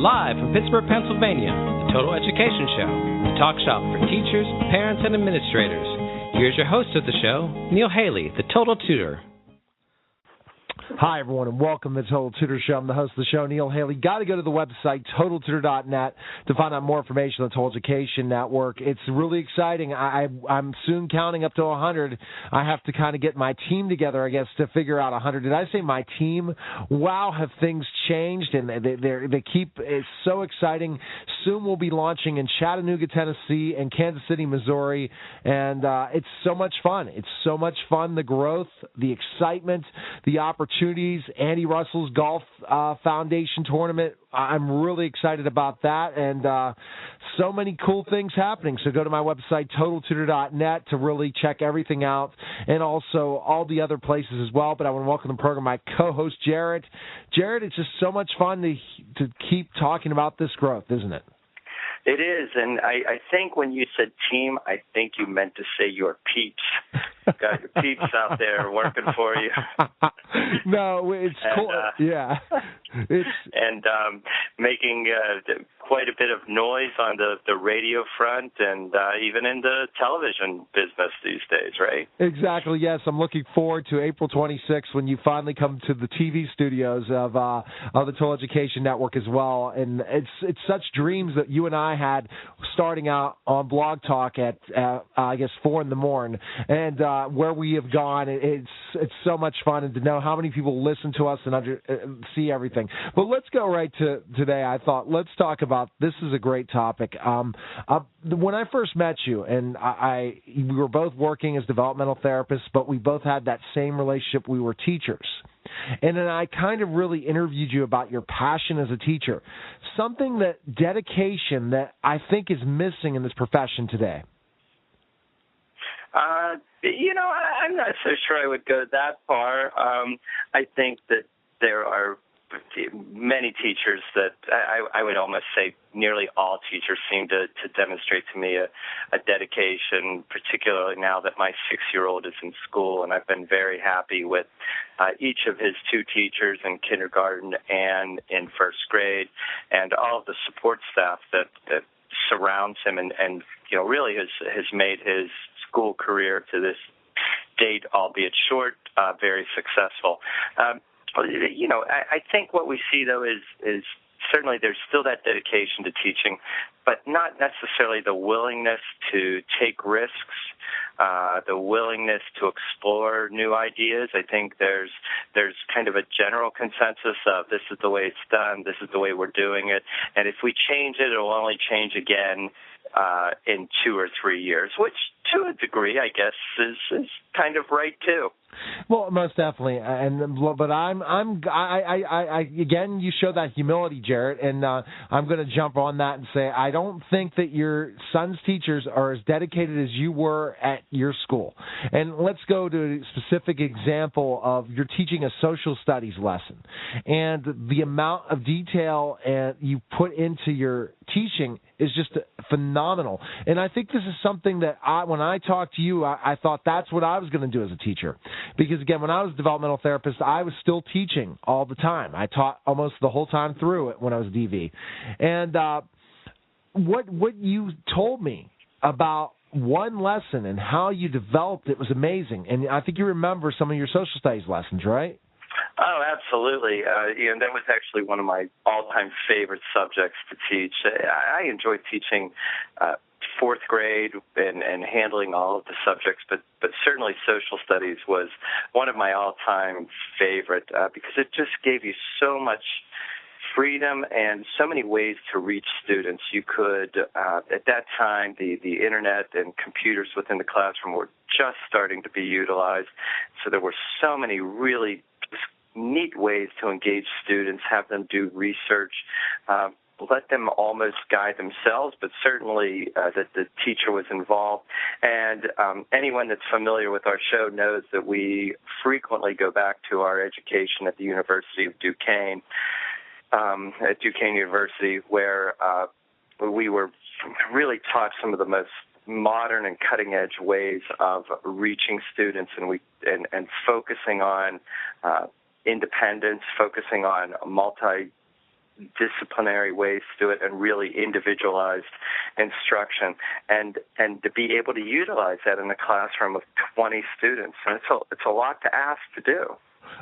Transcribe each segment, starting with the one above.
Live from Pittsburgh, Pennsylvania, the Total Education Show, the talk shop for teachers, parents, and administrators. Here's your host of the show, Neil Haley, the Total Tutor. Hi, everyone, and welcome to the Total Tutor Show. I'm the host of the show, Neil Haley. Got to go to the website, totaltutor.net, to find out more information on the Total Education Network. It's really exciting. I'm soon counting up to 100. I have to kind of get my team together, I guess, to figure out 100. Did I say my team? Wow, have things changed, and they keep, it's so exciting. Soon we'll be launching in Chattanooga, Tennessee, and Kansas City, Missouri, and it's so much fun. It's so much fun, the growth, the excitement, the opportunities. Andy Russell's Golf Foundation tournament. I'm really excited about that, and so many cool things happening. So go to my website, totaltutor.net, to really check everything out, and also all the other places as well. But I want to welcome to the program my co-host, Jarrett. Jarrett, it's just so much fun to keep talking about this growth, isn't it? It is, and I think when you said team, I think you meant to say your peeps. Got your peeps out there working for you. No, it's cool. Yeah. And making quite a bit of noise on the radio front and even in the television business these days, right? Exactly, yes. I'm looking forward to April 26th when you finally come to the TV studios of the Total Education Network as well. And it's such dreams that you and I had starting out on Blog Talk at, I guess, 4 in the morning. And where we have gone, it's so much fun, and to know how many people listen to us and see everything. But let's go right to today. I thought, let's talk about, this is a great topic. When I first met you, and we were both working as developmental therapists, but we both had that same relationship. We were teachers. And then I kind of really interviewed you about your passion as a teacher, something dedication that I think is missing in this profession today. I'm not so sure I would go that far. I think that there are many teachers that I would almost say nearly all teachers seem to demonstrate to me a dedication, particularly now that my 6-year-old is in school, and I've been very happy with each of his 2 teachers in kindergarten and in first grade, and all of the support staff that surrounds him and really has made his school career to this date, albeit short, very successful. I think what we see, though, is certainly there's still that dedication to teaching, but not necessarily the willingness to take risks, the willingness to explore new ideas. I think there's kind of a general consensus of this is the way it's done, this is the way we're doing it, and if we change it, it'll only change again in 2 or 3 years, which to a degree, I guess, is kind of right too. Well, most definitely, but I again, you show that humility, Jarrett, and I'm going to jump on that and say I don't think that your son's teachers are as dedicated as you were at your school. And let's go to a specific example of you're teaching a social studies lesson, and the amount of detail you put into your teaching is just phenomenal. And I think this is something that when I talked to you, I thought that's what I was going to do as a teacher. Because, again, when I was a developmental therapist, I was still teaching all the time. I taught almost the whole time through it when I was DV. And what you told me about one lesson and how you developed it was amazing. And I think you remember some of your social studies lessons, right? Oh, absolutely. That was actually one of my all-time favorite subjects to teach. I enjoyed teaching fourth grade and handling all of the subjects, but certainly social studies was one of my all-time favorite because it just gave you so much freedom and so many ways to reach students. You could, at that time, the internet and computers within the classroom were just starting to be utilized, so there were so many really neat ways to engage students, have them do research, let them almost guide themselves, but certainly that the teacher was involved. And anyone that's familiar with our show knows that we frequently go back to our education at the University of Duquesne, at Duquesne University, where we were really taught some of the most modern and cutting-edge ways of reaching students, and focusing on independence, focusing on disciplinary ways to do it and really individualized instruction, and to be able to utilize that in a classroom of 20 students. And it's a lot to ask to do.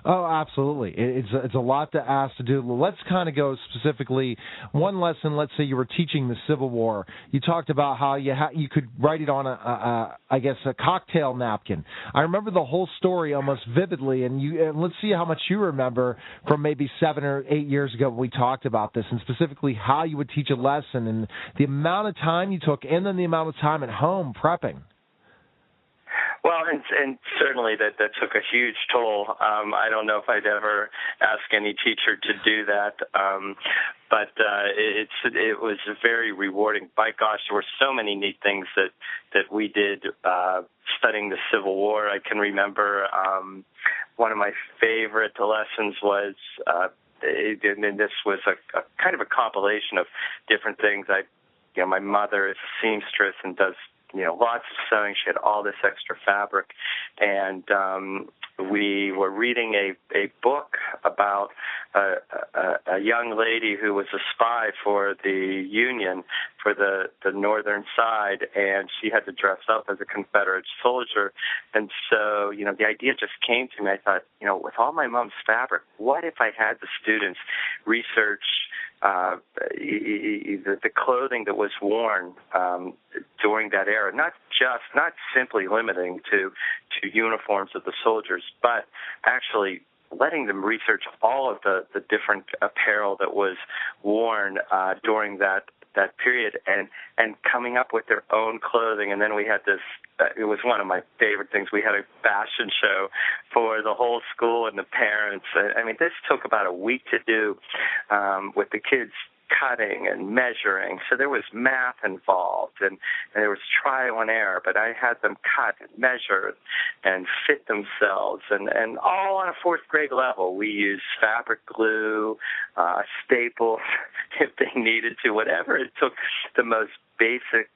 Oh, absolutely. It's a lot to ask to do. Let's kind of go specifically one lesson. Let's say you were teaching the Civil War. You talked about how you could write it on a cocktail napkin. I remember the whole story almost vividly, and let's see how much you remember from maybe 7 or 8 years ago when we talked about this, and specifically how you would teach a lesson and the amount of time you took, and then the amount of time at home prepping. Well, and certainly that took a huge toll. I don't know if I'd ever ask any teacher to do that, but it was very rewarding. By gosh, there were so many neat things that we did studying the Civil War. I can remember one of my favorite lessons was, and this was a kind of a compilation of different things. My mother is a seamstress and does lots of sewing. She had all this extra fabric, and we were reading a book about a young lady who was a spy for the Union, for the northern side, and she had to dress up as a Confederate soldier. And so, the idea just came to me. I thought, with all my mom's fabric, what if I had the students research the clothing that was worn during that era, not simply limiting to uniforms of the soldiers, but actually letting them research all of the different apparel that was worn during that period, and coming up with their own clothing. And then we had this, it was one of my favorite things, we had a fashion show for the whole school and the parents. I mean, this took about a week to do, with the kids cutting and measuring. So there was math involved, and there was trial and error, but I had them cut and measure and fit themselves, and all on a fourth grade level. We used fabric glue, staples if they needed to, whatever it took, the most basic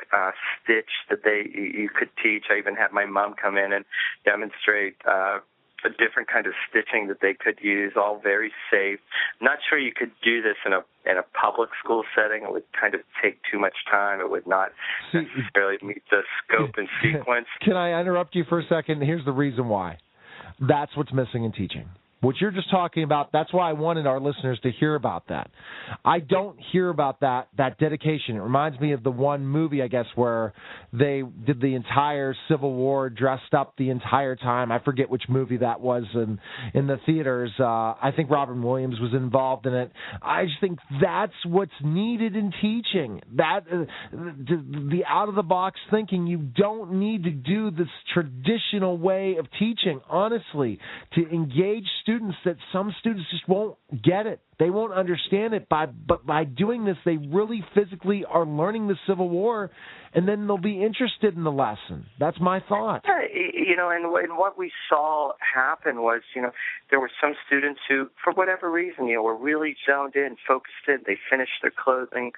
stitch that you could teach. I even had my mom come in and demonstrate a different kind of stitching that they could use, all very safe. I'm not sure you could do this in a public school setting. It would kind of take too much time. It would not necessarily meet the scope and sequence. Can I interrupt you for a second? Here's the reason why. That's what's missing in teaching. What you're just talking about, that's why I wanted our listeners to hear about that. I don't hear about that dedication. It reminds me of the one movie, I guess, where they did the entire Civil War, dressed up the entire time. I forget which movie that was in the theaters. I think Robin Williams was involved in it. I just think that's what's needed in teaching. That the out-of-the-box thinking. You don't need to do this traditional way of teaching, honestly, to engage students that some students just won't get it. They won't understand it. But by doing this, they really physically are learning the Civil War, and then they'll be interested in the lesson. That's my thought. And what we saw happen was, there were some students who, for whatever reason, were really zoned in, focused in. They finished their clothing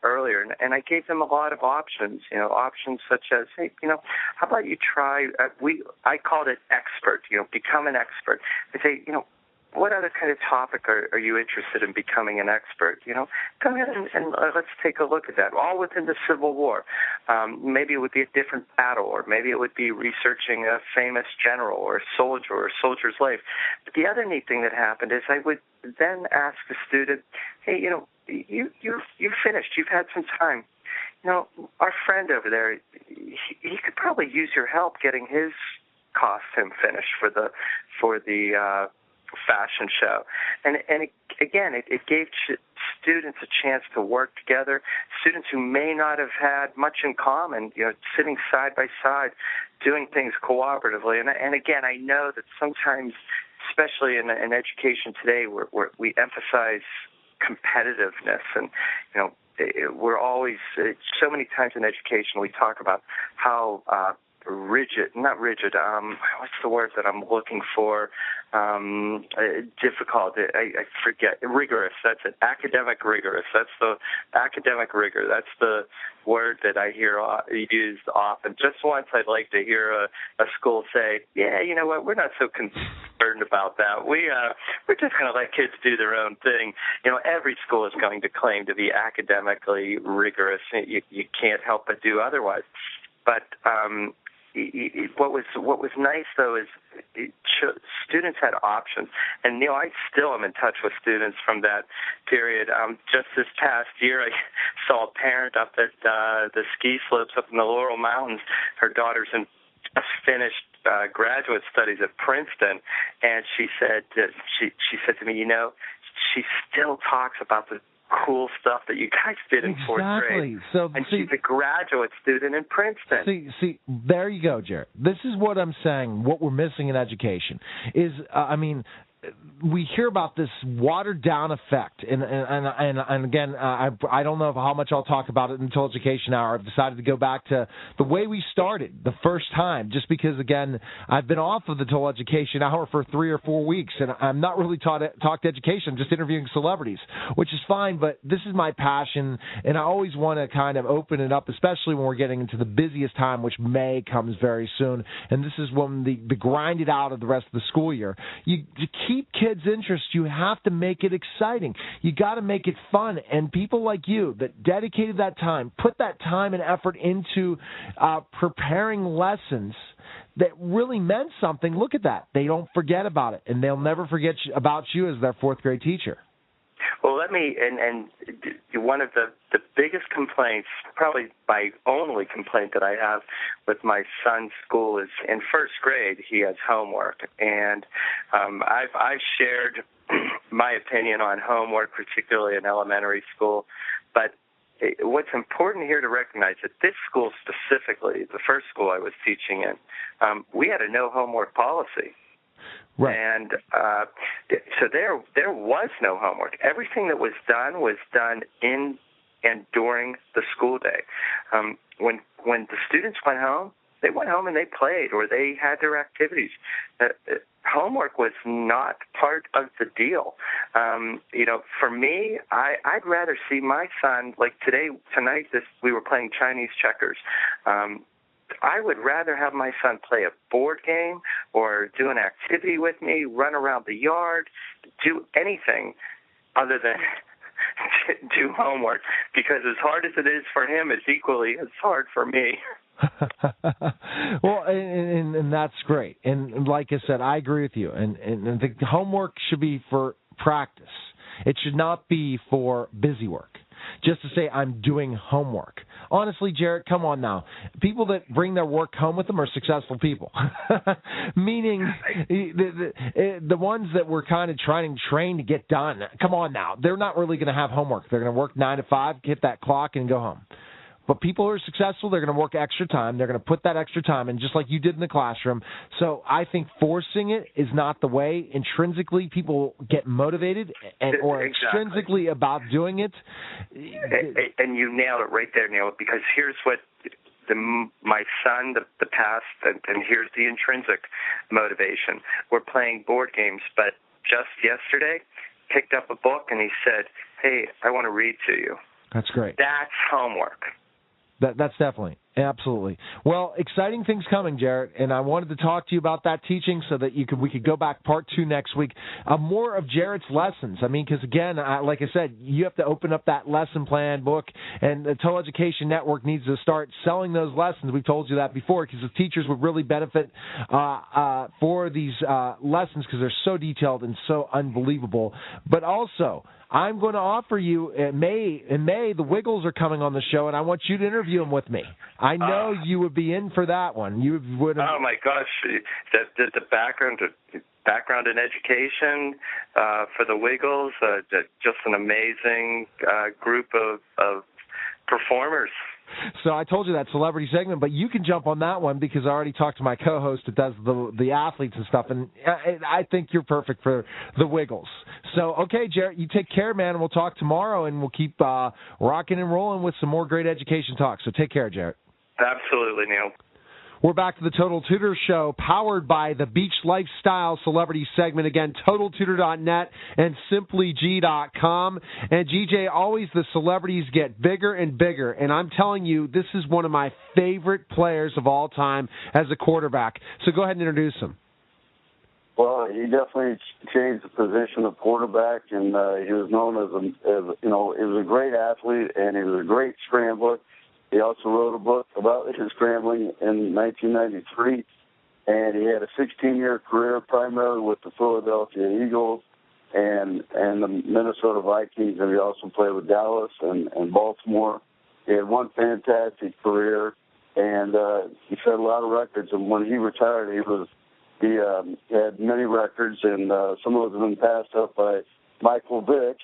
earlier, and I gave them a lot of options. Options such as, hey, how about you try? I called it expert. Become an expert. I say, what other kind of topic are you interested in becoming an expert? Come in and let's take a look at that. All within the Civil War. Maybe it would be a different battle, or maybe it would be researching a famous general or a soldier or a soldier's life. But the other neat thing that happened is I would then ask the student, hey, you've finished. You've had some time. Our friend over there, he could probably use your help getting his costume finished for the fashion show. And again, it gave students a chance to work together, students who may not have had much in common, sitting side by side, doing things cooperatively. And again, I know that sometimes, especially in education today, we emphasize competitiveness, and we're always, so many times in education we talk about how not rigid, what's the word that I'm looking for? Difficult, I forget, rigorous, that's it, academic rigorous, that's the academic rigor, that's the word that I hear used often. Just once I'd like to hear a school say, yeah, you know what, we're not so concerned about that. We're just going to let kids do their own thing. You know, every school is going to claim to be academically rigorous. You can't help but do otherwise. But what was nice though is students had options, and Neil, I still am in touch with students from that period. Just this past year, I saw a parent up at the ski slopes up in the Laurel Mountains. Her daughter's just finished graduate studies at Princeton, and she said to me, you know, she still talks about the cool stuff that you guys did in fourth grade. And she's a graduate student in Princeton. See, there you go, Jared. This is what I'm saying. What we're missing in education is, we hear about this watered-down effect, and again, I don't know how much I'll talk about it until Education Hour. I've decided to go back to the way we started the first time, just because, again, I've been off of the Total Education Hour for 3 or 4 weeks, and I'm not really talked education. I'm just interviewing celebrities, which is fine, but this is my passion, and I always want to kind of open it up, especially when we're getting into the busiest time, which May comes very soon, and this is when the grind it out of the rest of the school year. You keep kids' interest, you have to make it exciting. You got to make it fun. And people like you that dedicated that time, put that time and effort into preparing lessons that really meant something. Look at that. They don't forget about it, and they'll never forget about you as their fourth grade teacher. Well, let me, and one of the biggest complaints, probably my only complaint that I have with my son's school is in first grade, he has homework. And I've shared my opinion on homework, particularly in elementary school. But what's important here to recognize that this school specifically, the first school I was teaching in, we had a no homework policy. Right. And so there was no homework. Everything that was done in and during the school day. When the students went home, they went home and they played or they had their activities. Homework was not part of the deal. For me, I'd rather see my son, like tonight we were playing Chinese checkers. I would rather have my son play a board game or do an activity with me, run around the yard, do anything other than do homework, because as hard as it is for him, it's equally as hard for me. Well, and that's great. And like I said, I agree with you. And the homework should be for practice. It should not be for busy work. Just to say I'm doing homework. Honestly, Jarrett, come on now. People that bring their work home with them are successful people. Meaning the ones that we're kind of trying to train to get done. Come on now. They're not really going to have homework. They're going to work 9 to 5, hit that clock, and go home. But people who are successful, they're going to work extra time. They're going to put that extra time in, just like you did in the classroom. So I think forcing it is not the way. Intrinsically, people get motivated or extrinsically about doing it. And you nailed it right there, Neil, because here's what my son, the past, and here's the intrinsic motivation. We're playing board games, but just yesterday, picked up a book, and he said, hey, I want to read to you. That's great. That's homework. That's definitely, absolutely. Well, exciting things coming, Jarrett, and I wanted to talk to you about that teaching so that we could go back part 2 next week. More of Jarrett's lessons. I mean, because again, like I said, you have to open up that lesson plan book, and the Total Education Network needs to start selling those lessons. We've told you that before, because the teachers would really benefit for these lessons because they're so detailed and so unbelievable. But also, I'm going to offer you in May, the Wiggles are coming on the show, and I want you to interview them with me. I know you would be in for that one. You would. Oh my gosh, the background in education for the Wiggles, just an amazing group of performers. So I told you that celebrity segment, but you can jump on that one because I already talked to my co-host that does the athletes and stuff, and I think you're perfect for the Wiggles. So, okay, Jarrett, you take care, man, and we'll talk tomorrow, and we'll keep rocking and rolling with some more great education talk. So take care, Jarrett. Absolutely, Neil. We're back to the Total Tutor Show, powered by the Beach Lifestyle Celebrity segment. Again, TotalTutor.net and SimplyG.com. And, GJ, always the celebrities get bigger and bigger. And I'm telling you, this is one of my favorite players of all time as a quarterback. So go ahead and introduce him. Well, he definitely changed the position of quarterback, and he was known as he was a great athlete, and he was a great scrambler. He also wrote a book about his scrambling in 1993, and he had a 16-year career primarily with the Philadelphia Eagles and the Minnesota Vikings, and he also played with Dallas and Baltimore. He had one fantastic career, and he set a lot of records, and when he retired, he had many records, and some of them have been passed up by Michael Vick.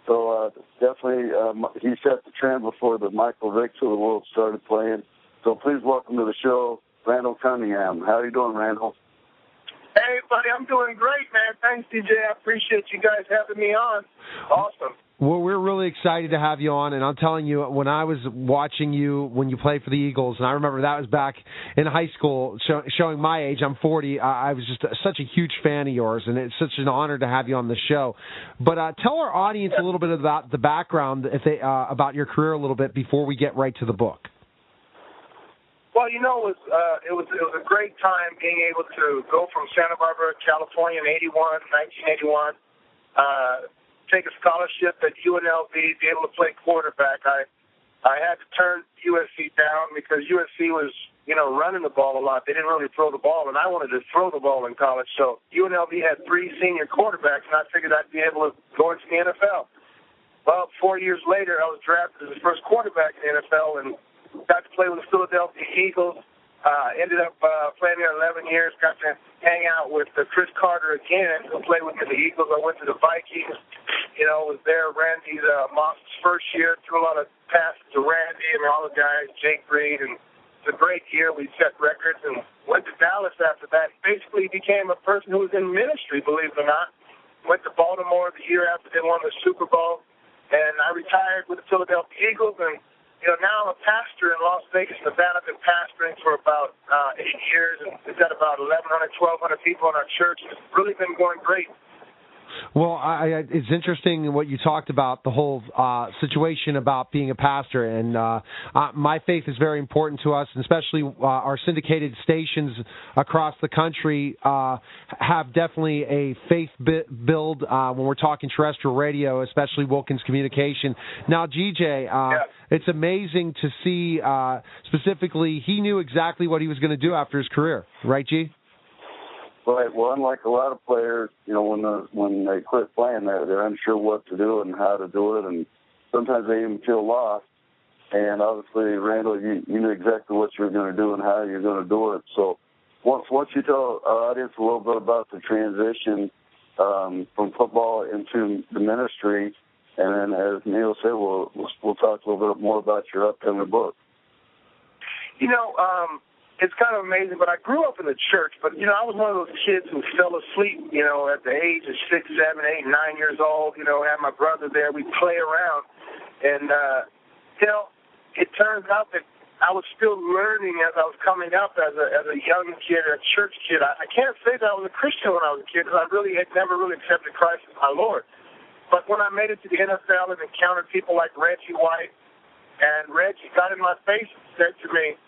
So definitely he set the trend before the Michael Vicks of the world started playing. So please welcome to the show, Randal Cunningham. How are you doing, Randal? Hey, buddy, I'm doing great, man. Thanks, DJ. I appreciate you guys having me on. Awesome. Well, we're really excited to have you on, and I'm telling you, when I was watching you when you played for the Eagles, and I remember that was back in high school, showing my age, I'm 40, I was just such a huge fan of yours, and it's such an honor to have you on the show. But tell our audience a little bit about the background, about your career a little bit before we get right to the book. Well, it was a great time being able to go from Santa Barbara, California in 1981, take a scholarship at UNLV, be able to play quarterback. I had to turn USC down because USC was, running the ball a lot. They didn't really throw the ball, and I wanted to throw the ball in college. So UNLV had 3 senior quarterbacks, and I figured I'd be able to go into the NFL. Well, 4 years later, I was drafted as the first quarterback in the NFL and got to play with the Philadelphia Eagles. Ended up playing there 11 years, got to hang out with Chris Carter again, who played with the Eagles. I went to the Vikings, was there Randy Moss's first year, threw a lot of passes to Randy and all the guys, Jake Reed, and it's a great year. We set records and went to Dallas after that. Basically became a person who was in ministry, believe it or not. Went to Baltimore the year after they won the Super Bowl, and I retired with the Philadelphia Eagles, and now I'm a pastor in Las Vegas, Nevada. I've been pastoring for about 8 years, and we've got about 1,100, 1,200 people in our church. It's really been going great. Well, it's interesting what you talked about, the whole situation about being a pastor, and my faith is very important to us, and especially our syndicated stations across the country have definitely a faith build when we're talking terrestrial radio, especially Wilkins Communication. Now, GJ, it's amazing to see specifically he knew exactly what he was going to do after his career, right, G? Right. Well, unlike a lot of players, when they quit playing, they're unsure what to do and how to do it, and sometimes they even feel lost. And obviously, Randal, you knew exactly what you were going to do and how you're going to do it. So, once you tell our audience a little bit about the transition from football into the ministry, and then, as Neil said, we'll talk a little bit more about your upcoming book. It's kind of amazing, but I grew up in the church, but, I was one of those kids who fell asleep, at the age of 6, 7, 8, 9 years old, had my brother there. We'd play around. And, it turns out that I was still learning as I was coming up as a young kid, a church kid. I can't say that I was a Christian when I was a kid because I really had never really accepted Christ as my Lord. But when I made it to the NFL and encountered people like Reggie White, and Reggie got in my face and said to me,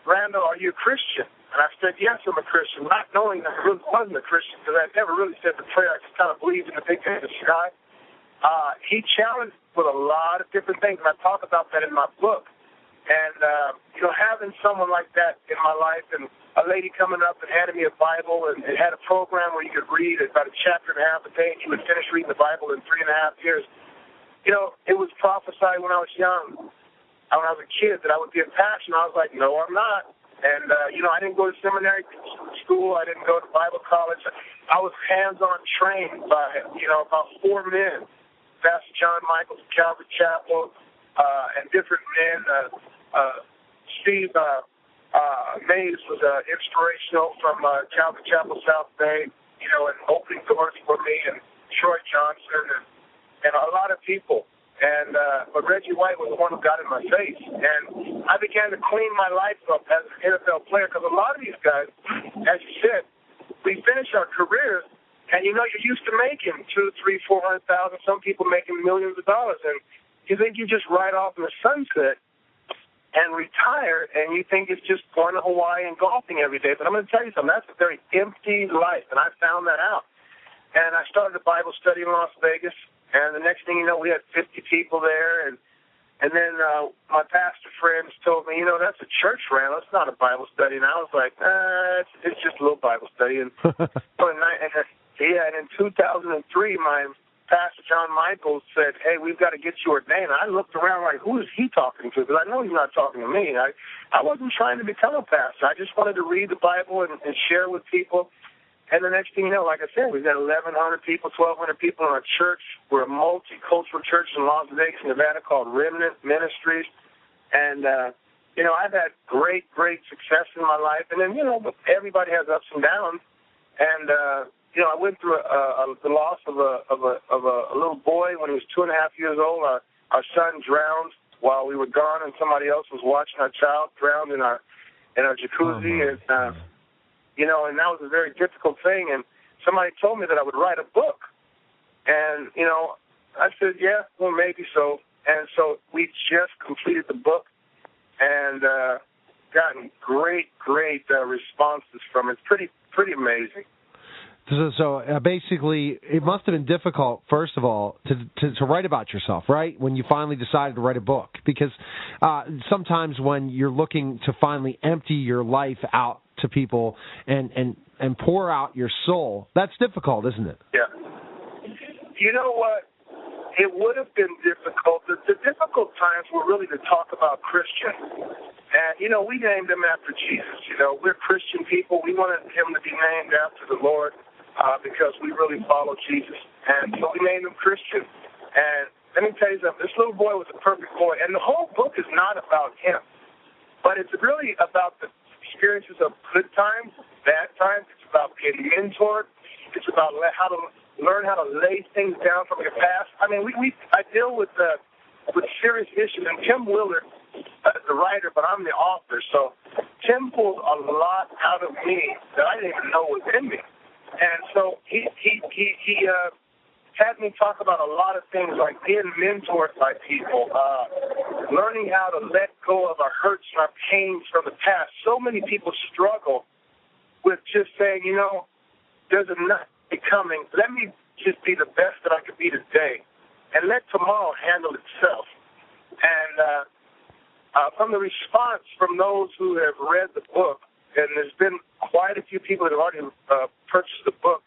"Randal, are you a Christian?" And I said, "Yes, I'm a Christian," not knowing that I really wasn't a Christian because I never really said the prayer. I just kind of believed in the big thing in the sky. He challenged with a lot of different things, and I talk about that in my book. And, having someone like that in my life, and a lady coming up and handed me a Bible and had a program where you could read about a chapter and a half a day, and you would finish reading the Bible in 3.5 years. It was prophesied when I was young. When I was a kid, that I would be a pastor. I was like, no, I'm not. And, I didn't go to seminary school. I didn't go to Bible college. I was hands-on trained by, about 4 men. Pastor John Michaels, Calvary Chapel, and different men. Steve Mays was inspirational from Calvary Chapel, South Bay, and opening doors for me, and Troy Johnson, and a lot of people. But Reggie White was the one who got in my face. And I began to clean my life up as an NFL player because a lot of these guys, as you said, we finish our careers, and you're used to making $200,000, $300,000, $400,000. Some people making millions of dollars, and you think you just ride off in the sunset and retire, and you think it's just going to Hawaii and golfing every day. But I'm going to tell you something. That's a very empty life, and I found that out. And I started a Bible study in Las Vegas, and the next thing you know, we had 50 people there, and then my pastor friends told me, that's a church, Randall. It's not a Bible study. And I was like, it's just a little Bible study. And in 2003, my pastor, John Michaels, said, hey, we've got to get you ordained. And I looked around like, who is he talking to? Because I know he's not talking to me. I wasn't trying to become a pastor. I just wanted to read the Bible and share with people. And the next thing you know, like I said, we've got 1,100 people, 1,200 people in our church. We're a multicultural church in Las Vegas, Nevada called Remnant Ministries. And, I've had great success in my life. And then, everybody has ups and downs. And, I went through the loss of a little boy when he was 2.5 years old. Our son drowned while we were gone, and somebody else was watching our child drown in our jacuzzi. And that was a very difficult thing. And somebody told me that I would write a book. And, I said, yeah, well, maybe so. And so we just completed the book and gotten great responses from it. It's pretty amazing. So basically, it must have been difficult, first of all, to write about yourself, right, when you finally decided to write a book. Because sometimes when you're looking to finally empty your life out to people and pour out your soul, that's difficult, isn't it? Yeah. You know what? It would have been difficult. The difficult times were really to talk about Christian. And, we named him after Jesus. We're Christian people. We wanted him to be named after the Lord because we really follow Jesus. And so we named him Christian. And let me tell you something. This little boy was a perfect boy. And the whole book is not about him. But it's really about the experiences of good times, bad times. It's about getting mentored. It's about how to learn how to lay things down from your past. I mean, I deal with serious issues, and Tim Willard is the writer, but I'm the author. So Tim pulled a lot out of me that I didn't even know was in me, and so he had me talk about a lot of things like being mentored by people, learning how to let go of our hurts and our pains from the past. So many people struggle with just saying, there's enough coming. Let me just be the best that I could be today and let tomorrow handle itself. And from the response from those who have read the book, and there's been quite a few people that have already purchased the book,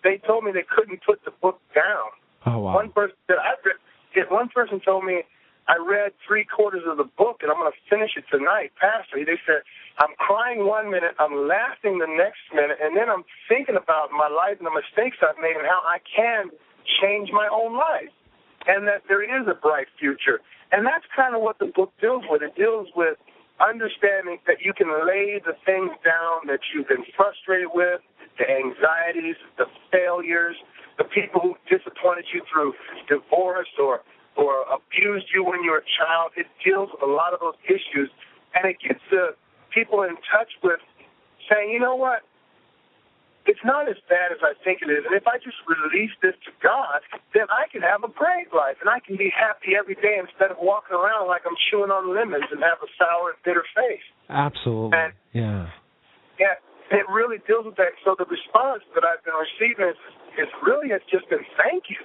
they told me they couldn't put the book down. Oh, wow. One person told me, I read 3/4 of the book, and I'm going to finish it tonight. Pastor, they said, I'm crying 1 minute, I'm laughing the next minute, and then I'm thinking about my life and the mistakes I've made and how I can change my own life, and that there is a bright future. And that's kind of what the book deals with. It deals with understanding that you can lay the things down that you've been frustrated with, the anxieties, the failures, the people who disappointed you through divorce or abused you when you were a child. It deals with a lot of those issues, and it gets people in touch with saying, you know what, it's not as bad as I think it is, and if I just release this to God, then I can have a great life, and I can be happy every day instead of walking around like I'm chewing on lemons and have a sour and bitter face. Absolutely, and, yeah, it really deals with that. So the response that I've been receiving is really has just been thank you.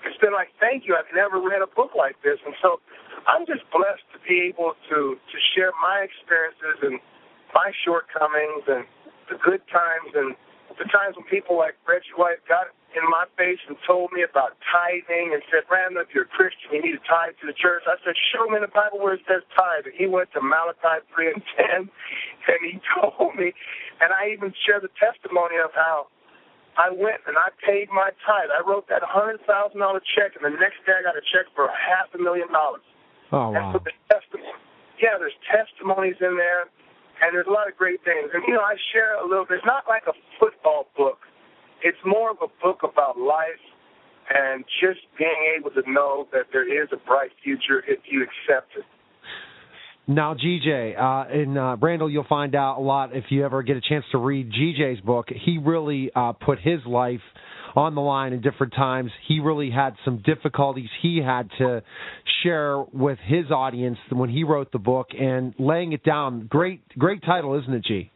It's been like, thank you, I've never read a book like this. And so I'm just blessed to be able to share my experiences and my shortcomings and the good times and the times when people like Reggie White got in my face and told me about tithing and said, Randall, if you're a Christian, you need to tithe to the church. I said, show me in the Bible where it says tithe. And he went to Malachi 3:10, and he told me, and I even share the testimony of how I went and I paid my tithe. I wrote that $100,000 check, and the next day I got a check for $500,000. Oh, wow. And so there's testimonies in there, and there's a lot of great things. And, I share a little bit. It's not like a football book. It's more of a book about life, and just being able to know that there is a bright future if you accept it. Now, GJ, in Randall, you'll find out a lot if you ever get a chance to read GJ's book. He really put his life on the line in different times. He really had some difficulties he had to share with his audience when he wrote the book and laying it down. Great title, isn't it, G?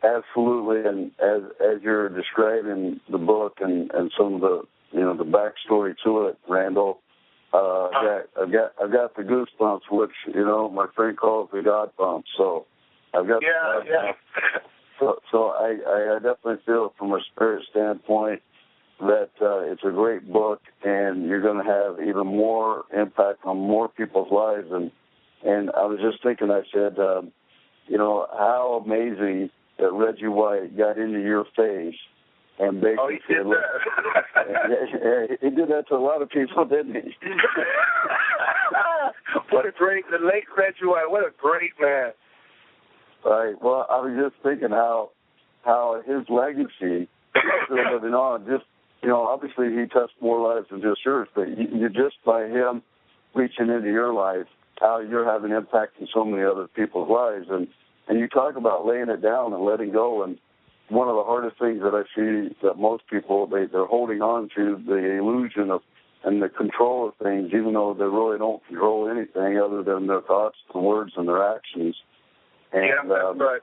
Absolutely, and as you're describing the book and some of the the backstory to it, Randall, I've got the goosebumps, which my friend calls the God bumps. So I've got So I definitely feel from a spirit standpoint that it's a great book, and you're going to have even more impact on more people's lives. And I was just thinking, I said, how amazing that Reggie White got into your face and basically he did that. he did that to a lot of people, didn't he? The late Reggie White, what a great man. Right. Well, I was just thinking how his legacy is living on. Just obviously he touched more lives than just yours, but you just by him reaching into your life, how you're having impact in so many other people's lives, and you talk about laying it down and letting go. And one of the hardest things that I see that most people they're holding on to the illusion of and the control of things, even though they really don't control anything other than their thoughts, their words, and their actions. And, that's right.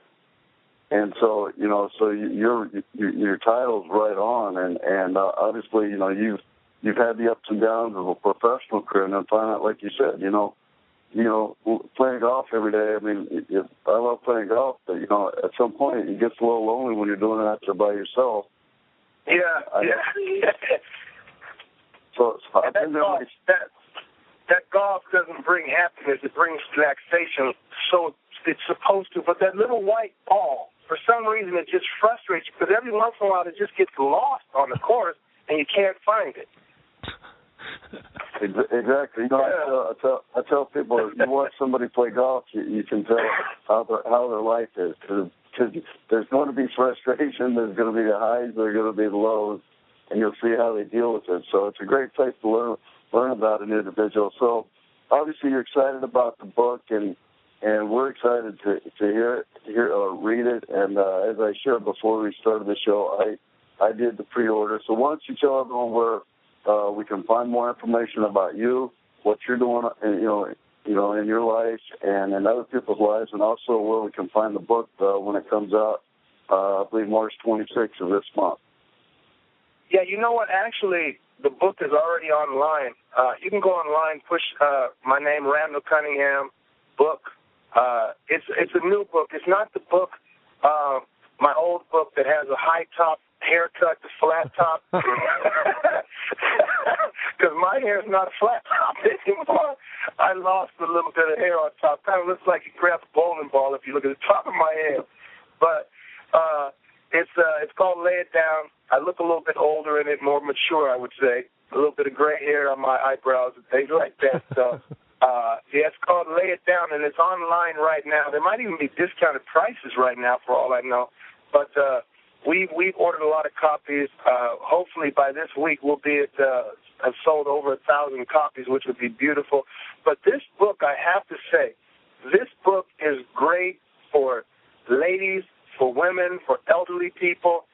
And so, so your title's right on, and obviously, you've had the ups and downs of a professional career, and then finally, like you said, playing golf every day. I mean, I love playing golf, but at some point it gets a little lonely when you're doing it out there by yourself. So that golf doesn't bring happiness; it brings relaxation. So it's supposed to, but that little white ball, for some reason, it just frustrates you because every once in a while it just gets lost on the course and you can't find it. Exactly. I tell people if you watch somebody play golf, you can tell how their life is because there's going to be frustration, there's going to be the highs, there's going to be the lows, and you'll see how they deal with it. So it's a great place to learn about an individual. So obviously you're excited about the book, and we're excited to read it. And as I shared before we started the show, I did the pre-order. So why don't you tell everyone where we can find more information about you, what you're doing, in your life and in other people's lives, and also where we can find the book when it comes out. I believe March 26th of this month. Yeah, you know what? Actually, the book is already online. You can go online, push my name, Randal Cunningham, book. It's a new book. It's not the book, my old book that has a high top haircut to flat top. Because my hair is not a flat top anymore. I lost a little bit of hair on top. Kind of looks like you grabbed a bowling ball if you look at the top of my head. But it's called Lay It Down. I look a little bit older in it, more mature, I would say. A little bit of gray hair on my eyebrows and things like that. So, it's called Lay It Down, and it's online right now. There might even be discounted prices right now, for all I know. But we've ordered a lot of copies. Hopefully by this week we'll be at have sold over 1,000 copies, which would be beautiful. But this book, I have to say, this book is great for ladies, for women, for elderly people,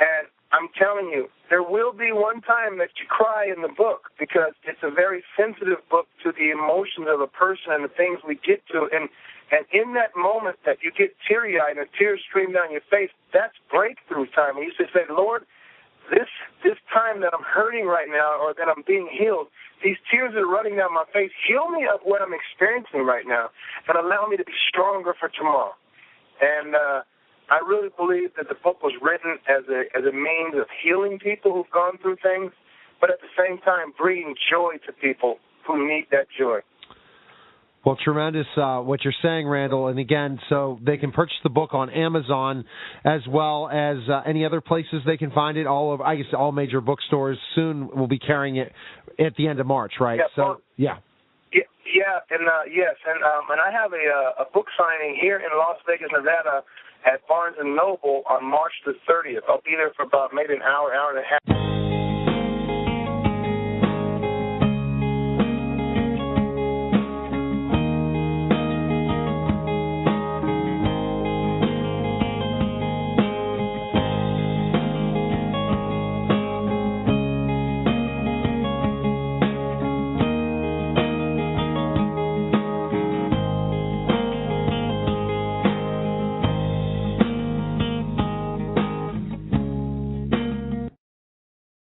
and I'm telling you, there will be one time that you cry in the book because it's a very sensitive book to the emotions of a person and the things we get to. And in that moment that you get teary-eyed and tears stream down your face, that's breakthrough time. And you should say, Lord, this time that I'm hurting right now or that I'm being healed, these tears are running down my face. Heal me of what I'm experiencing right now and allow me to be stronger for tomorrow. And I really believe that the book was written as a means of healing people who've gone through things, but at the same time bringing joy to people who need that joy. Well, tremendous what you're saying, Randall. And again, so they can purchase the book on Amazon as well as any other places they can find it. All over, I guess, all major bookstores soon will be carrying it at the end of March, right? Yeah, so, yeah. Yeah, and yes, and I have a book signing here in Las Vegas, Nevada, at Barnes & Noble on March the 30th. I'll be there for about maybe an hour and a half.